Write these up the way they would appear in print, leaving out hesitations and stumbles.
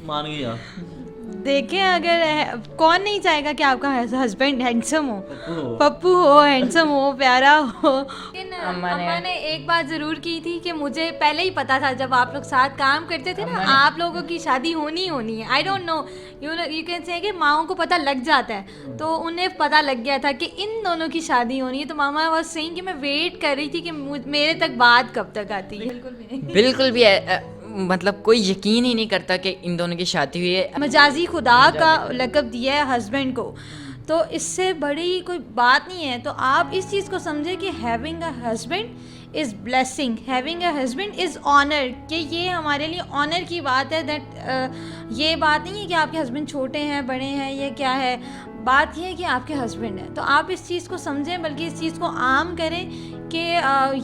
मान गई आप। देखें, अगर कौन नहीं चाहेगा कि आपका हस्बैंड हैंडसम हो, पप्पू हो। पप्पू हो, हैंडसम हो, प्यारा हो। लेकिन अम्मा अम्मा ने एक बात ज़रूर की थी कि मुझे पहले ही पता था, जब आप लोग साथ काम करते थे ना, आप लोगों की शादी होनी ही होनी है। I don't know, you can say कि माओं को पता लग जाता है, तो उन्हें पता लग गया था कि इन दोनों की शादी होनी है। तो मामा वाज सेइंग कि मैं वेट कर रही थी कि मेरे तक बात कब तक आती है। बिल्कुल भी नहीं, बिल्कुल भी मतलब कोई यकीन ही नहीं करता कि इन दोनों की शादी हुई है। मजाजी खुदा का लक़ब दिया है हस्बैंड को, तो इससे बड़ी कोई बात नहीं है। तो आप इस चीज़ को समझे कि having a husband is blessing, having a husband is honour, कि ये हमारे लिए ऑनर की बात है। दैट ये बात नहीं है कि आपके हस्बैंड छोटे हैं, बड़े हैं, ये क्या है, बात यह है कि आपके हस्बैंड हैं। तो आप इस चीज़ को समझें, बल्कि इस चीज़ को आम करें कि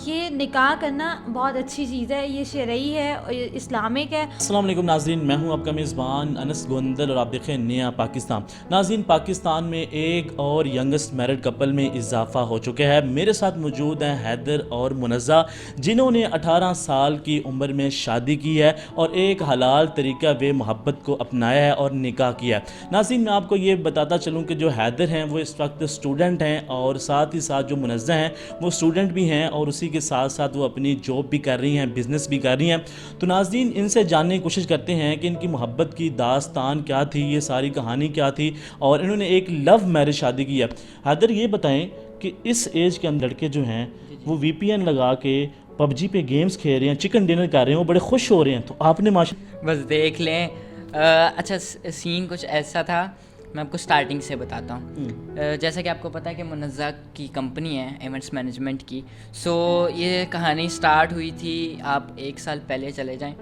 ये निकाह करना बहुत अच्छी चीज़ है, ये शरई है और ये इस्लामिक है। अस्सलाम वालेकुम नाज़रीन, मैं हूं आपका मेज़बान अनस गोंदल और आप देखें नया पाकिस्तान। नाज़रीन, पाकिस्तान में एक और यंगेस्ट मैरिड कपल में इजाफा हो चुका है। मेरे साथ मौजूद हैं हैदर और मुनज़्ज़ा, जिन्होंने 18 साल की उम्र में शादी की है और एक हलाल तरीका वे मोहब्बत को अपनाया है और निकाह किया है। नाज़रीन, मैं आपको ये बताता चलूँ कि जो हैदर हैं वो इस वक्त स्टूडेंट हैं और साथ ही साथ जो मुनज़्ज़ा हैं वो स्टूडेंट भी हैं और उसी के साथ साथ वो अपनी जॉब भी कर रही हैं, बिज़नेस भी कर रही हैं। तो नाज़रीन, इनसे जानने की कोशिश करते हैं कि इनकी मोहब्बत की दास्तान क्या थी, ये सारी कहानी क्या थी और इन्होंने एक लव मैरिज शादी की है। हैदर, ये बताएं कि इस एज के अंदर लड़के जो हैं वो VPN लगा के PUBG पे गेम्स खेल रहे हैं, चिकन डिनर कर रहे हैं, वो बड़े खुश हो रहे हैं, तो आपने माशा बस देख लें। अच्छा, सीन कुछ ऐसा था, मैं आपको स्टार्टिंग से बताता हूँ। जैसा कि आपको पता है कि मुनज़्ज़ा की कंपनी है इवेंट्स मैनेजमेंट की। सो ये कहानी स्टार्ट हुई थी, आप 1 साल पहले चले जाएं,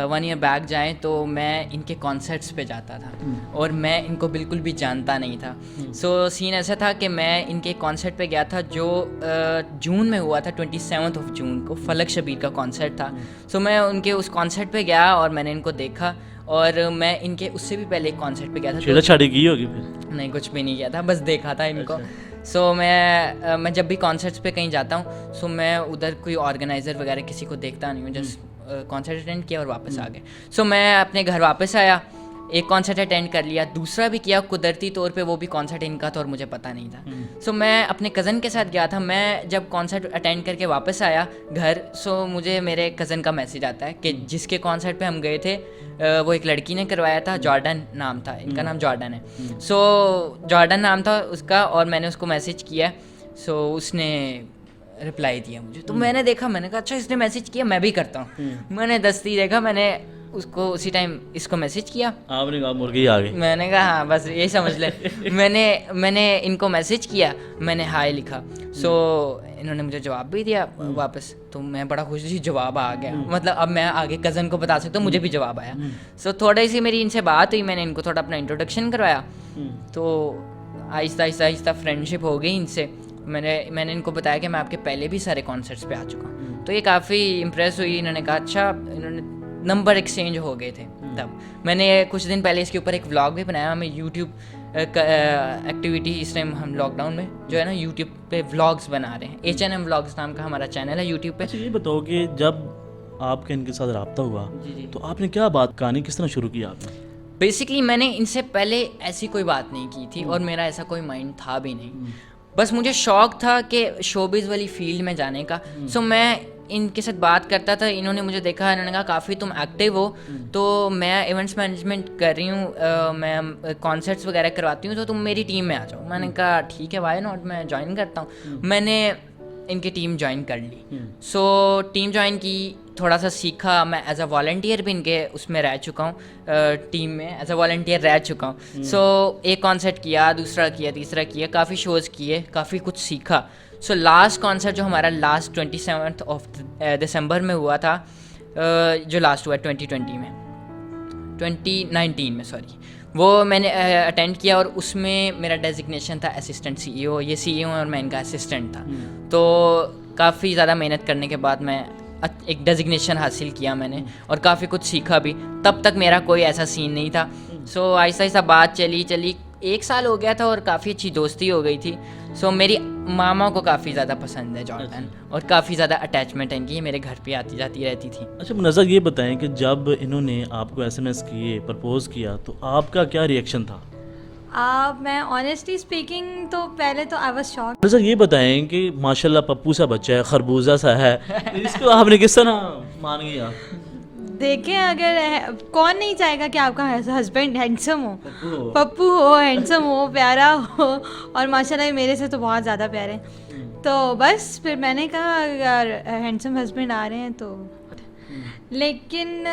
1 ईयर बैक जाएं, तो मैं इनके कॉन्सर्ट्स पे जाता था और मैं इनको बिल्कुल भी जानता नहीं था। सो सीन ऐसा था कि मैं इनके कॉन्सर्ट पे गया था जो जून में हुआ था, 27 जून को फलक शबीर का कॉन्सर्ट था। सो मैं उनके उस कॉन्सर्ट पे गया और मैंने इनको देखा, और मैं इनके उससे भी पहले एक कॉन्सर्ट पे गया था। छेड़ा-छाड़ी की होगी फिर? नहीं, कुछ भी नहीं किया था, बस देखा था इनको। सो मैं जब भी कॉन्सर्ट्स पे कहीं जाता हूँ, सो मैं उधर कोई ऑर्गेनाइज़र वगैरह किसी को देखता नहीं हूँ, जस्ट कॉन्सर्ट अटेंड किया और वापस आ गए। सो मैं अपने घर वापस आया, एक कॉन्सर्ट अटेंड कर लिया, दूसरा भी किया, कुदरती तौर पे वो भी कॉन्सर्ट इनका था और मुझे पता नहीं था। सो मैं अपने कज़न के साथ गया था। मैं जब कॉन्सर्ट अटेंड करके वापस आया घर, सो मुझे मेरे कज़न का मैसेज आता है कि जिसके कॉन्सर्ट पे हम गए थे वो एक लड़की ने करवाया था, जॉर्डन नाम था, इनका नाम जॉर्डन है। सो जॉर्डन नाम था उसका, और मैंने उसको मैसेज किया। सो उसने रिप्लाई दिया मुझे, तो मैंने देखा, मैंने कहा अच्छा इसने मैसेज किया, मैं भी करता हूँ। मैंने दस्ती देखा, मैंने उसको उसी टाइम इसको मैसेज किया। आपने कहा मुर्गी आ गई? मैंने कहा हाँ, बस यही समझ ले। मैंने इनको मैसेज किया, मैंने हाय लिखा। सो इन्होंने मुझे जवाब भी दिया वापस, तो मैं बड़ा खुश थी, जवाब आ गया। मतलब अब मैं आगे कज़न को बता सकता हूँ, मुझे भी जवाब आया। सो थोड़ी सी मेरी इनसे बात हुई, मैंने इनको थोड़ा अपना इंट्रोडक्शन करवाया, तो आहिस्ता आहिस्ता आहिस्ता फ्रेंडशिप हो गई इनसे। मैंने इनको बताया कि मैं आपके पहले भी सारे कॉन्सर्ट्स पे आ चुका हूँ, तो ये काफ़ी इम्प्रेस हुई। इन्होंने कहा अच्छा, इन्होंने नंबर एक्सचेंज हो गए थे तब। मैंने कुछ दिन पहले इसके ऊपर एक व्लॉग भी बनाया। हमें यूट्यूब एक्टिविटी इस टाइम हम लॉकडाउन में जो है ना यूट्यूब पे व्लॉग्स बना रहे हैं। H&M व्लॉग्स नाम का हमारा चैनल है यूट्यूब पे। अच्छा, ये बताओ कि जब आपके इनके साथ रब्ता हुआ जी। तो आपने क्या बात, कहानी किस तरह शुरू की आपने? बेसिकली मैंने इनसे पहले ऐसी कोई बात नहीं की थी और मेरा ऐसा कोई माइंड था भी नहीं। बस मुझे शौक था कि शोबिज़ वाली फील्ड में जाने का। सो मैं इनके साथ बात करता था, इन्होंने मुझे देखा, इन्होंने कहा काफ़ी तुम एक्टिव हो, तो मैं इवेंट्स मैनेजमेंट कर रही हूँ, मैं कॉन्सर्ट्स वगैरह करवाती हूँ, तो तुम मेरी टीम में आ जाओ। मैंने कहा ठीक है, वाई नॉट, मैं ज्वाइन करता हूँ। मैंने इनकी टीम ज्वाइन कर ली। सो टीम ज्वाइन की, थोड़ा सा सीखा। मैं एज अ वॉल्टियर भी इनके उसमें रह चुका हूँ, टीम में एज अ वॉल्टियर रह चुका हूँ। सो एक कॉन्सर्ट किया, दूसरा किया, तीसरा किया, काफ़ी शोज़ किए, काफ़ी कुछ सीखा। सो लास्ट कॉन्सर्ट जो हमारा लास्ट 27 दिसंबर में हुआ था, जो लास्ट हुआ 2019 में सॉरी, वो मैंने अटेंड किया और उसमें मेरा डेजिग्नेशन था असिस्टेंट CEO। ये CEO और मैं इनका असिस्टेंट था। तो काफ़ी ज़्यादा मेहनत करने के बाद मैं एक डेजिग्नेशन हासिल किया मैंने, और काफ़ी कुछ सीखा भी। तब तक मेरा कोई ऐसा सीन नहीं था। सो आहिस्ता आहिस्ता बात चली 1 साल हो गया था और काफ़ी अच्छी दोस्ती हो गई थी। सो मेरी मामा को काफ़ी ज़्यादा पसंद है जॉर्डन, और काफ़ी ज़्यादा अटैचमेंट है इनकी, ये मेरे घर पे आती जाती रहती थी। अच्छा मुनज़्ज़ा, ये बताएं कि जब इन्होंने आपको एसएमएस किए, प्रपोज किया, तो आपका क्या रिएक्शन था? मैं ऑनेस्टली स्पीकिंग तो पहले तो आई वाज शॉक। मुनज़्ज़ा ये बताएं कि माशाल्लाह पप्पू सा बच्चा है, खरबूजा सा है, तो इसको आपने किस तरह मान गया? देखें, अगर कौन नहीं चाहेगा कि आपका हस्बैंड हैंडसम हो, पप्पू हो। पप्पू हो, हैंडसम हो, प्यारा हो, और माशाल्लाह ये मेरे से तो बहुत ज़्यादा प्यारे हैं। तो बस फिर मैंने कहा अगर हैंडसम हस्बैंड आ रहे हैं तो, लेकिन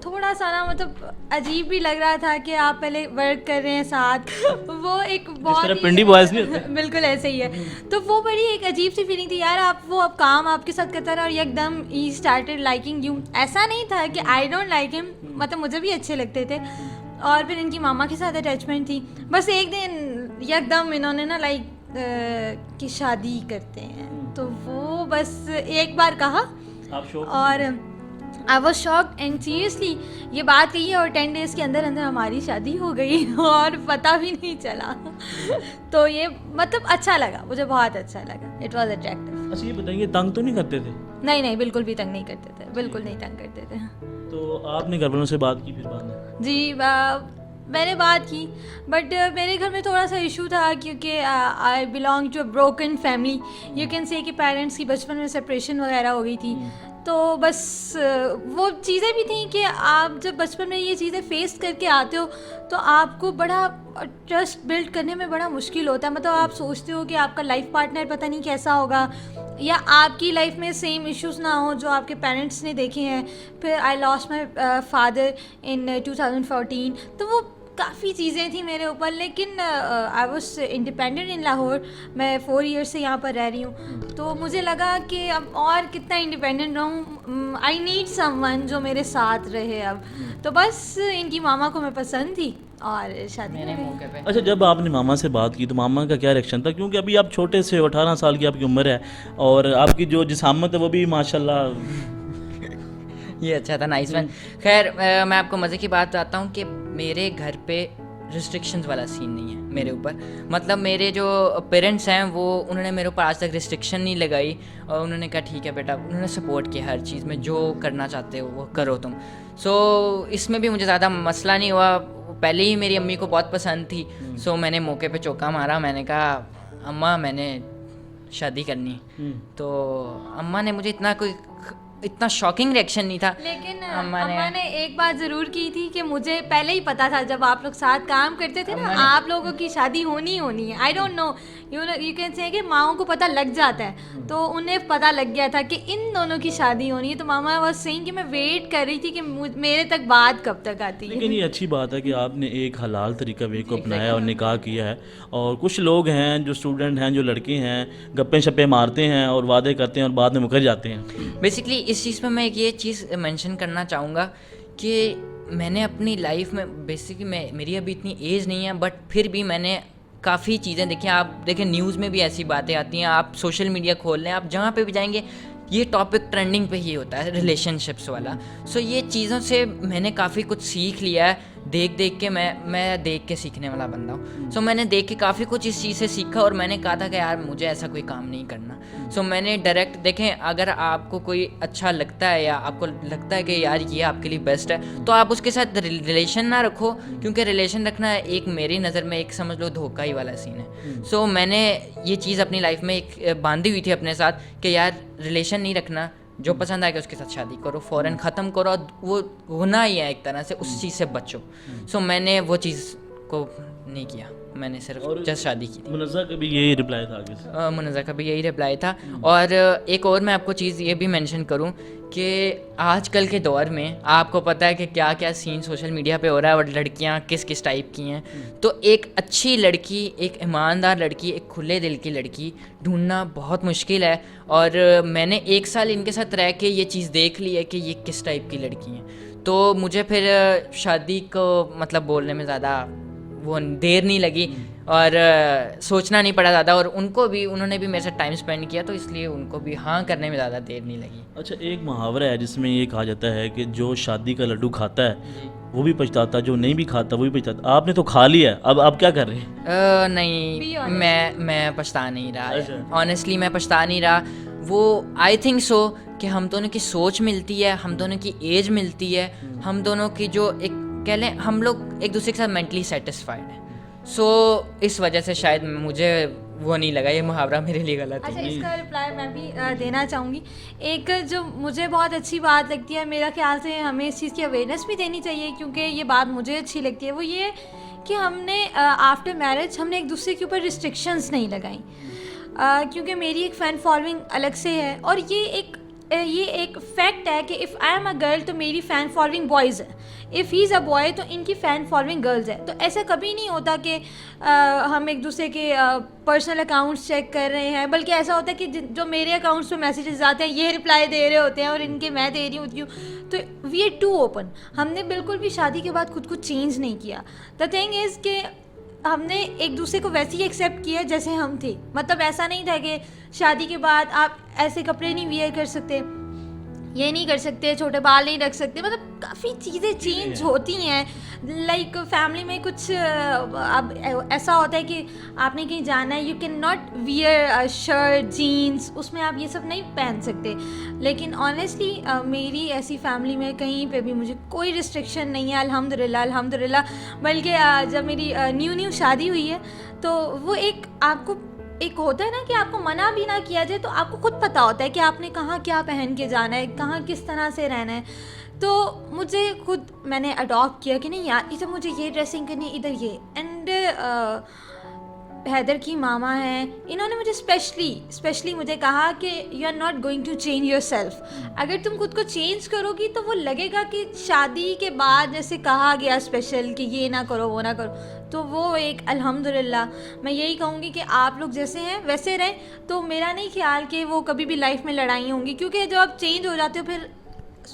थोड़ा सा ना मतलब अजीब भी लग रहा था कि आप पहले वर्क कर रहे हैं साथ, वो एक बहुत तरह पिंडी बॉयज़ नहीं होते। बिल्कुल ऐसे ही है। तो वो बड़ी एक अजीब सी फीलिंग थी यार, आप वो अब काम आपके साथ करता रहा और एकदम ही स्टार्टेड लाइकिंग यू। ऐसा नहीं था कि आई डोंट लाइक हिम, मतलब मुझे भी अच्छे लगते थे, और फिर इनकी मामा के साथ अटैचमेंट थी। बस एक दिन एकदम इन्होंने ना लाइक कि शादी करते हैं, तो वो बस एक बार कहा आप शौक और I was shock and seriously ये बात कही है, और 10 डेज़ के अंदर अंदर हमारी शादी हो गई और पता भी नहीं चला। तो ये मतलब अच्छा लगा, मुझे बहुत अच्छा लगा, इट वॉज अट्रैक्टिव। अच्छा ये बताइए, तंग तो नहीं करते थे? नहीं नहीं, बिल्कुल भी तंग नहीं करते थे, बिल्कुल नहीं तंग करते थे। तो आपने घर वालों से बात की फिर बाद में? जी मैंने बात की, बट मेरे घर में थोड़ा सा इशू था क्योंकि I belong to a broken family, you can say कि पेरेंट्स की बचपन में सेपरेशन वगैरह हो गई थी। तो बस वो चीज़ें भी थी कि आप जब बचपन में ये चीज़ें फेस करके आते हो तो आपको बड़ा ट्रस्ट बिल्ड करने में बड़ा मुश्किल होता है। मतलब आप सोचते हो कि आपका लाइफ पार्टनर पता नहीं कैसा होगा, या आपकी लाइफ में सेम इश्यूज़ ना हो जो आपके पेरेंट्स ने देखे हैं। फिर I lost my father in 2014, तो वो काफ़ी चीज़ें थी मेरे ऊपर, लेकिन I was independent in Lahore. मैं 4 ईयर्स से यहाँ पर रह रही हूँ, तो मुझे लगा कि अब और कितना इंडिपेंडेंट रहूँ, आई नीड समवन जो मेरे साथ रहे अब। तो बस इनकी मामा को मैं पसंद थी और शादी मेरे हो गई। मौके पे अच्छा जब आपने मामा से बात की तो मामा का क्या रिएक्शन था? क्योंकि अभी आप छोटे से 18 साल की आपकी उम्र है और आपकी जो जिसामत है वो भी माशाल्लाह। ये अच्छा था, नाइस वन। खैर मैं आपको मज़े की बात बताता हूँ कि मेरे घर पे रिस्ट्रिक्शंस वाला सीन नहीं है मेरे ऊपर। मतलब मेरे जो पेरेंट्स हैं वो उन्होंने मेरे ऊपर आज तक रिस्ट्रिक्शन नहीं लगाई, और उन्होंने कहा ठीक है बेटा, उन्होंने सपोर्ट किया हर चीज़ में, जो करना चाहते हो वो करो तुम। सो इसमें भी मुझे ज़्यादा मसला नहीं हुआ। पहले ही मेरी अम्मी को बहुत पसंद थी, सो मैंने मौके पे चौका मारा, मैंने कहा अम्मा मैंने शादी करनी। तो अम्मा ने मुझे इतना शॉकिंग रिएक्शन नहीं था, लेकिन अम्मा ने एक बात ज़रूर की थी कि मुझे पहले ही पता था जब आप लोग साथ काम करते थे ना, आप लोगों की शादी होनी है। I don't know, you can say कि माओ को पता लग जाता है, तो उन्हें पता लग गया था कि इन दोनों की शादी होनी है। तो मामा वाज सेइंग कि मैं वेट कर रही थी कि मेरे तक बात कब तक आती है। लेकिन ये अच्छी बात है कि आपने एक हलाल तरीका वे को अपनाया और निकाह किया है। और कुछ लोग हैं जो स्टूडेंट हैं, जो लड़के हैं, गप्पे शप्पे मारते हैं और वादे करते हैं और बाद में मुकर जाते हैं। बेसिकली इस चीज़ पे मैं ये चीज़ मेंशन करना चाहूँगा कि मैंने अपनी लाइफ में बेसिकली मेरी अभी इतनी एज नहीं है, बट फिर भी मैंने काफ़ी चीज़ें देखी। आप देखें न्यूज़ में भी ऐसी बातें आती हैं, आप सोशल मीडिया खोल लें, आप जहाँ पे भी जाएंगे ये टॉपिक ट्रेंडिंग पे ही होता है, रिलेशनशिप्स वाला। सो ये चीज़ों से मैंने काफ़ी कुछ सीख लिया है, देख के मैं देख के सीखने वाला बंदा हूँ। सो मैंने देख के काफ़ी कुछ इस चीज़ से सीखा, और मैंने कहा था कि यार मुझे ऐसा कोई काम नहीं करना। सो मैंने डायरेक्ट देखें, अगर आपको कोई अच्छा लगता है या आपको लगता है कि यार ये आपके लिए बेस्ट है, तो आप उसके साथ रिलेशन ना रखो, क्योंकि रिलेशन रखना एक मेरी नज़र में एक समझ लो धोखा ही वाला सीन है। सो मैंने ये चीज़ अपनी लाइफ में एक बांधी हुई थी अपने साथ कि यार रिलेशन नहीं रखना, जो पसंद आएगा उसके साथ शादी करो, फ़ौरन ख़त्म करो, और वो होना ही है एक तरह से, उस चीज़ से बचो। सो मैंने वो चीज़ को नहीं किया, मैंने सिर्फ जस्ट शादी की थी। मुनज़्ज़ा का भी यही रिप्लाई था आगे से? मुनज़्ज़ा का भी यही रिप्लाई था। और एक और मैं आपको चीज़ ये भी मेंशन करूं कि आजकल के दौर में आपको पता है कि क्या क्या सीन सोशल मीडिया पे हो रहा है और लड़कियां किस किस टाइप की हैं। तो एक अच्छी लड़की, एक ईमानदार लड़की, एक खुले दिल की लड़की ढूंढना बहुत मुश्किल है। और मैंने 1 साल इनके साथ रह के ये चीज़ देख ली है कि ये किस टाइप की लड़की हैं। तो मुझे फिर शादी को मतलब बोलने में ज़्यादा वो देर नहीं लगी, और सोचना नहीं पड़ा ज़्यादा, और उन्होंने भी मेरे साथ टाइम स्पेंड किया, तो इसलिए उनको भी हाँ करने में ज़्यादा देर नहीं लगी। अच्छा एक मुहावरा है जिसमें ये कहा जाता है कि जो शादी का लड्डू खाता है वो भी पछताता, जो नहीं भी खाता वो भी पछताता। आपने तो खा लिया है, अब आप क्या कर रहे हैं? Be नहीं, honest. मैं पछता नहीं रहा, अच्छा। ऑनेस्टली मैं पछता नहीं रहा। वो आई थिंक सो कि हम दोनों की सोच मिलती है, हम दोनों की एज मिलती है, हम दोनों की जो एक कह लें हम लोग एक दूसरे के साथ मेंटली सेटिस्फाइड है। सो इस वजह से शायद मुझे वो नहीं लगा, ये मुहावरा मेरे लिए गलत अच्छा, है। इसका रिप्लाई मैं भी देना चाहूँगी। एक जो मुझे बहुत अच्छी बात लगती है, मेरा ख्याल से हमें इस चीज़ की अवेयरनेस भी देनी चाहिए, क्योंकि ये बात मुझे अच्छी लगती है, वो ये कि हमने आफ्टर मैरिज हमने एक दूसरे के ऊपर रिस्ट्रिक्शंस नहीं लगाई। क्योंकि मेरी एक फ़ैन फॉलोइंग अलग से है, और ये एक फैक्ट है कि if I am a girl तो मेरी फ़ैन फॉलोइंग बॉयज़ है, if he is a boy तो इनकी फ़ैन फॉलोइंग गर्ल्स है। तो ऐसा कभी नहीं होता कि हम एक दूसरे के पर्सनल अकाउंट्स चेक कर रहे हैं, बल्कि ऐसा होता है कि जो मेरे अकाउंट्स पे मैसेजेस आते हैं ये रिप्लाई दे रहे होते हैं और इनके मैं दे रही हूँ। तो वी आर टू ओपन। हमने बिल्कुल भी शादी के बाद खुद को चेंज नहीं किया। द थिंग इज़ कि हमने एक दूसरे को वैसे ही एक्सेप्ट किया जैसे हम थे। मतलब ऐसा नहीं था कि शादी के बाद आप ऐसे कपड़े नहीं वियर कर सकते, ये नहीं कर सकते, छोटे बाल नहीं रख सकते, मतलब काफ़ी चीज़ें चेंज होती हैं। लाइक फैमिली में कुछ अब ऐसा होता है कि आपने कहीं जाना है, you can not wear shirt jeans, उसमें आप ये सब नहीं पहन सकते। लेकिन ऑनेस्टली मेरी ऐसी फैमिली में कहीं पे भी मुझे कोई रिस्ट्रिक्शन नहीं है, अल्हम्दुलिल्लाह अल्हम्दुलिल्लाह। बल्कि जब मेरी न्यू शादी हुई है तो वो आपको एक होता है ना कि आपको मना भी ना किया जाए तो आपको खुद पता होता है कि आपने कहाँ क्या पहन के जाना है, कहाँ किस तरह से रहना है। तो मुझे खुद मैंने अडॉप्ट किया कि नहीं यार, इधर मुझे ये ड्रेसिंग करनी है, इधर ये। एंड हैदर की मामा हैं, इन्होंने मुझे स्पेशली मुझे कहा कि you are not going to change yourself. अगर तुम खुद को चेंज करोगी तो वो लगेगा कि शादी के बाद जैसे कहा गया स्पेशल कि ये ना करो वो ना करो, तो वो एक अल्हम्दुलिल्लाह मैं यही कहूँगी कि आप लोग जैसे हैं वैसे रहें। तो मेरा नहीं ख्याल कि वो कभी भी लाइफ में लड़ाई होंगी, क्योंकि जब आप चेंज हो जाते हो फिर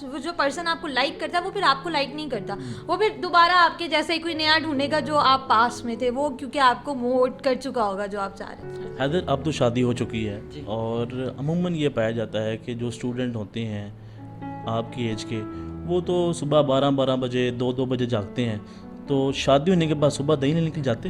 वो जो पर्सन आपको लाइक करता है वो फिर आपको लाइक नहीं करता, वो फिर दोबारा आपके जैसा ही कोई नया ढूंढेगा जो आप पास में थे, वो क्योंकि आपको मोट कर चुका होगा जो आप चाह रहे थे। हैदर, अब तो शादी हो चुकी है और अमूमन ये पाया जाता है कि जो स्टूडेंट होते हैं आपकी एज के, वो तो सुबह 12 बजे 2 बजे जागते हैं, तो शादी होने के बाद सुबह दही नहीं निकल जाते?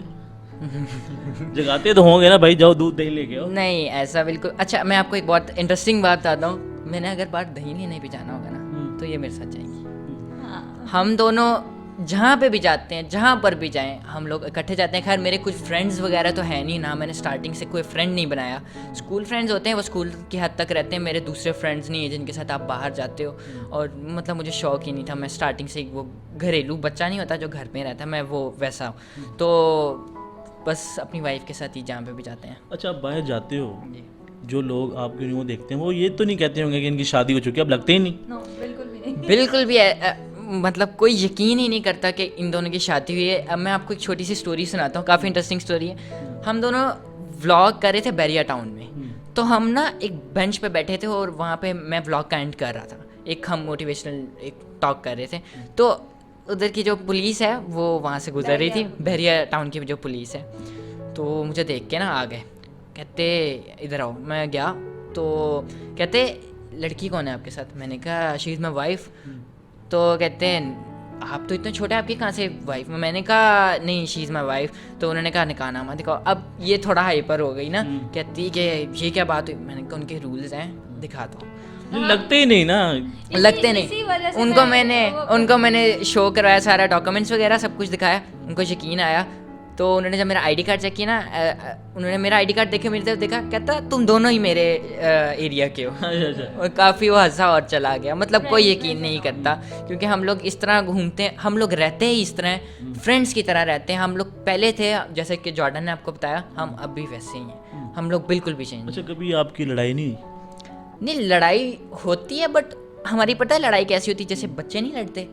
जगाते तो होंगे ना भाई, जाओ दूध दही लेके आओ। नहीं, ऐसा बिल्कुल। अच्छा, मैं आपको एक बहुत इंटरेस्टिंग बात बताता हूँ। मैंने अगर बात दही लेने भी जाना होगा ना तो ये मेरे साथ जाएंगी। हम दोनों जहाँ पे भी जाते हैं, जहाँ पर भी जाएं, हम लोग इकट्ठे जाते हैं। खैर मेरे कुछ फ्रेंड्स वगैरह तो है नहीं ना, मैंने स्टार्टिंग से कोई फ्रेंड नहीं बनाया। स्कूल फ्रेंड्स होते हैं, वो स्कूल की हद तक रहते हैं। मेरे दूसरे फ्रेंड्स नहीं है जिनके साथ आप बाहर जाते हो, और मतलब मुझे शौक ही नहीं था। मैं स्टार्टिंग से वो घरेलू बच्चा नहीं होता जो घर में रहता, मैं वो वैसा हूँ। तो बस अपनी वाइफ के साथ ही जहाँ पे भी जाते हैं। अच्छा, आप बाहर जाते हो, जो लोग आपकी यूँ देखते हैं वो ये तो नहीं कहते होंगे कि इनकी शादी हो चुकी है? अब लगते ही नहीं। नो, बिल्कुल भी नहीं। बिल्कुल भी मतलब कोई यकीन ही नहीं करता कि इन दोनों की शादी हुई है। अब मैं आपको एक छोटी सी स्टोरी सुनाता हूँ, काफ़ी इंटरेस्टिंग स्टोरी है। हम दोनों व्लॉग कर रहे थे बैरिया टाउन में, तो हम ना एक बेंच पे बैठे थे और वहाँ पे मैं व्लॉग का एंड कर रहा था। एक हम मोटिवेशनल एक टॉक कर रहे थे, तो उधर की जो पुलिस है वो वहाँ से गुजर रही थी, बैरिया टाउन की जो पुलिस है। तो मुझे देख के ना आ गए, कहते इधर आओ। मैं गया तो कहते लड़की कौन है आपके साथ? मैंने कहा शी इज़ माई वाइफ। तो कहते हैं आप तो इतने छोटे, आपकी कहाँ से वाइफ? मैंने कहा नहीं, शी इज़ माई वाइफ। तो उन्होंने कहा निकाहनामा दिखाओ। अब ये थोड़ा हाइपर हो गई ना, कहती कि ये क्या बात हुई? मैंने कहा उनके रूल्स हैं, दिखाता हूँ। लगते ही नहीं ना, लगते नहीं। उनको मैंने शो करवाया, सारा डॉक्यूमेंट्स वगैरह सब कुछ दिखाया, उनको यकीन आया। तो उन्होंने जब मेरा आईडी कार्ड चेक किया ना, उन्होंने मेरा आईडी कार्ड देखे, मेरी तरफ देखा, कहता तुम दोनों ही मेरे एरिया के हो। और काफ़ी वो हंसा और चला गया। मतलब कोई यकीन नहीं करता, क्योंकि हम लोग इस तरह घूमते हैं, हम लोग रहते ही इस तरह, फ्रेंड्स की तरह रहते हैं। हम लोग पहले थे, जैसे कि जॉर्डन ने आपको बताया, हम अब भी वैसे ही हैं, हम लोग बिल्कुल भी चेंज। अच्छा, कभी आपकी लड़ाई नहीं? नहीं, लड़ाई होती है, बट हमारी पता है लड़ाई कैसी होती है? जैसे बच्चे नहीं लड़ते,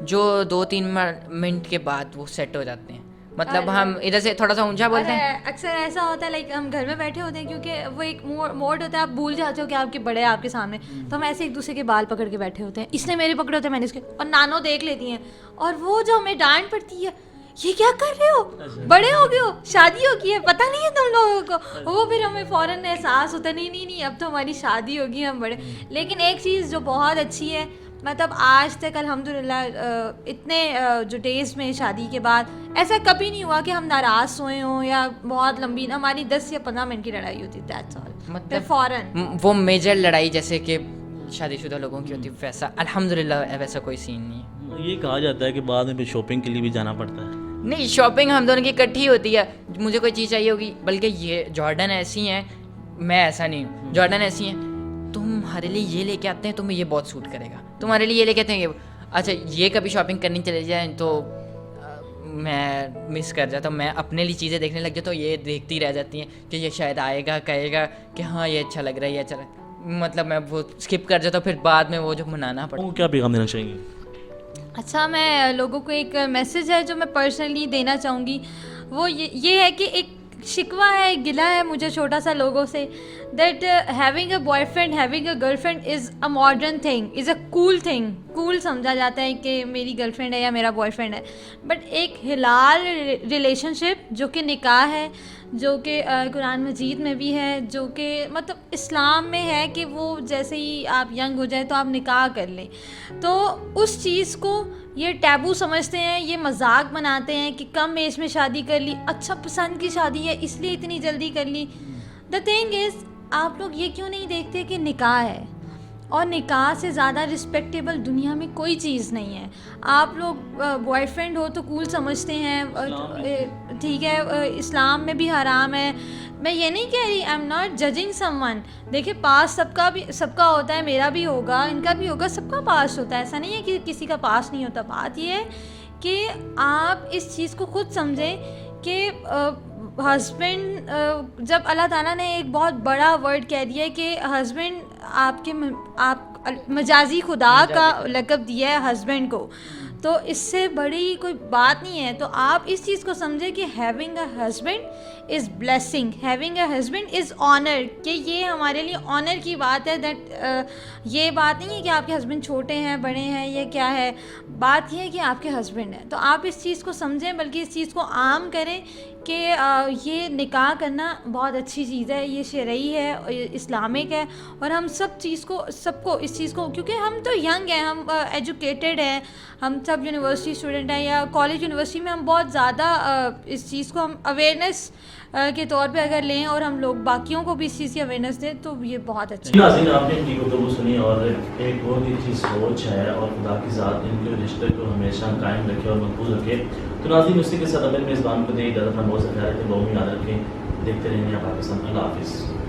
जो 2-3 मिनट के बाद वो सेट हो जाते हैं। मतलब हम इधर से थोड़ा सा ऊंचा बोलते हैं। अक्सर ऐसा होता है, लाइक हम घर में बैठे होते हैं, क्योंकि वो एक मोड होता है, आप भूल जाते हो कि आपके बड़े हैं आपके सामने, तो हम ऐसे एक दूसरे के बाल पकड़ के बैठे होते हैं। इसने मेरे पकड़े होते हैं, मैंने इसके, और नानो देख लेती हैं, और वो जो हमें डांट पड़ती है, ये क्या कर रहे हो, बड़े हो गए हो, शादी हो गई है, पता नहीं है तुम लोगों को। वो फिर हमें फ़ौरन एहसास होता है नहीं अब तो हमारी शादी होगी, हम बड़े। लेकिन एक चीज़ जो बहुत अच्छी है, मतलब आज तक अल्हम्दुलिल्लाह इतने जो डेज़ में शादी के बाद ऐसा कभी नहीं हुआ कि हम नाराज़ सोए हों या बहुत लंबी, हमारी 10 या 15 मिनट की लड़ाई होती, दैट्स ऑल। मतलब फ़ौरन वो मेजर लड़ाई जैसे कि शादीशुदा लोगों की होती, वैसा अल्हम्दुलिल्लाह वैसा कोई सीन नहीं है। ये कहा जाता है कि बाद में फिर शॉपिंग के लिए भी जाना पड़ता है। नहीं, शॉपिंग हम दोनों की इकट्ठी होती है। मुझे कोई चीज़ चाहिए होगी, बल्कि ये जॉर्डन ऐसी हैं, मैं ऐसा नहीं हूँ। जॉर्डन ऐसी हैं, तुम्हारे लिए ये लेके आते हैं, तुम्हें ये बहुत सूट करेगा, तुम्हारे लिए ये लेके आते हैं ये, अच्छा ये कभी शॉपिंग करनी चले जाए तो मैं मिस कर जाता हूँ, मैं अपने लिए चीज़ें देखने लग जाता हूँ, ये देखती रह जाती हैं कि ये शायद आएगा कहेगा कि हाँ ये अच्छा लग रहा है, ये अच्छा मतलब मैं वो स्किप कर जाता हूँ, फिर बाद में वो जो मनाना पड़ता है। वो क्या पैगाम देना चाहेंगे? अच्छा, मैं लोगों को एक मैसेज है जो मैं पर्सनली देना चाहूँगी, वो ये है कि एक शिकवा है, गिला है मुझे छोटा सा लोगों से, that having a boyfriend, having a girlfriend is a modern thing, is a cool thing. Cool समझा जाता है कि मेरी गर्लफ्रेंड है या मेरा बॉयफ्रेंड है, बट एक हिलाल रिलेशनशिप जो कि निकाह है, जो कि कुरान मजीद में भी है, जो कि मतलब इस्लाम में है कि वो जैसे ही आप यंग हो जाए तो आप निकाह कर लें, तो उस चीज़ को ये टैबू समझते हैं, ये मजाक बनाते हैं कि कम एज में शादी कर ली, अच्छा पसंद की शादी है इसलिए इतनी जल्दी कर ली। द थिंग इज़, आप लोग ये क्यों नहीं देखते कि निकाह है, और निकाह से ज़्यादा रिस्पेक्टेबल दुनिया में कोई चीज़ नहीं है। आप लोग बॉयफ्रेंड हो तो कूल समझते हैं, ठीक है, इस्लाम में भी हराम है। मैं ये नहीं कह रही, I am not judging someone. देखिए, पास सबका होता है, मेरा भी होगा, इनका भी होगा, सबका पास होता है, ऐसा नहीं है कि किसी का पास नहीं होता। बात ये है कि आप इस चीज़ को खुद समझें कि हस्बैंड, जब अल्लाह ताला ने एक बहुत बड़ा वर्ड कह दिया है कि हस्बैंड आप मजाजी खुदा का लक़ब दिया है हस्बैंड को, तो इससे बड़ी कोई बात नहीं है। तो आप इस चीज़ को समझें कि having a husband is blessing, having a husband is honour, कि ये हमारे लिए ऑनर की बात है। दैट ये बात नहीं है कि आपके हस्बैंड छोटे हैं, बड़े हैं, ये क्या है, बात ये है कि आपके हस्बैंड हैं। तो आप इस चीज़ को समझें, बल्कि इस चीज़ को आम करें कि ये निकाह करना बहुत अच्छी चीज़ है, ये शरई है, इस्लामिक है, और हम सबको इस चीज़ को, क्योंकि हम तो यंग हैं, हम एजुकेटेड हैं, हम सब यूनिवर्सिटी स्टूडेंट हैं या कॉलेज यूनिवर्सिटी में, हम बहुत ज़्यादा इस चीज़ को हम अवेयरनेस के तौर पे अगर लें और हम लोग बाकियों को भी इस चीज़ की अवेयरनेस दें तो ये बहुत अच्छा है। नाज़रीन, आपने इनकी गुफ्तगू सुनी और एक बहुत ही अच्छी सोच है, और खुदा की ज़ात इनके रिश्ते को हमेशा कायम रखे और मकबूल रखे। तो नाज़रीन, उसी के साथ अगर मेज़बान को दे इजाज़त, हम बहुत ख्याल रखें, बहुत याद रखें, देखते रहेंगे पाकिस्तान। अल्लाह हाफ़िज़।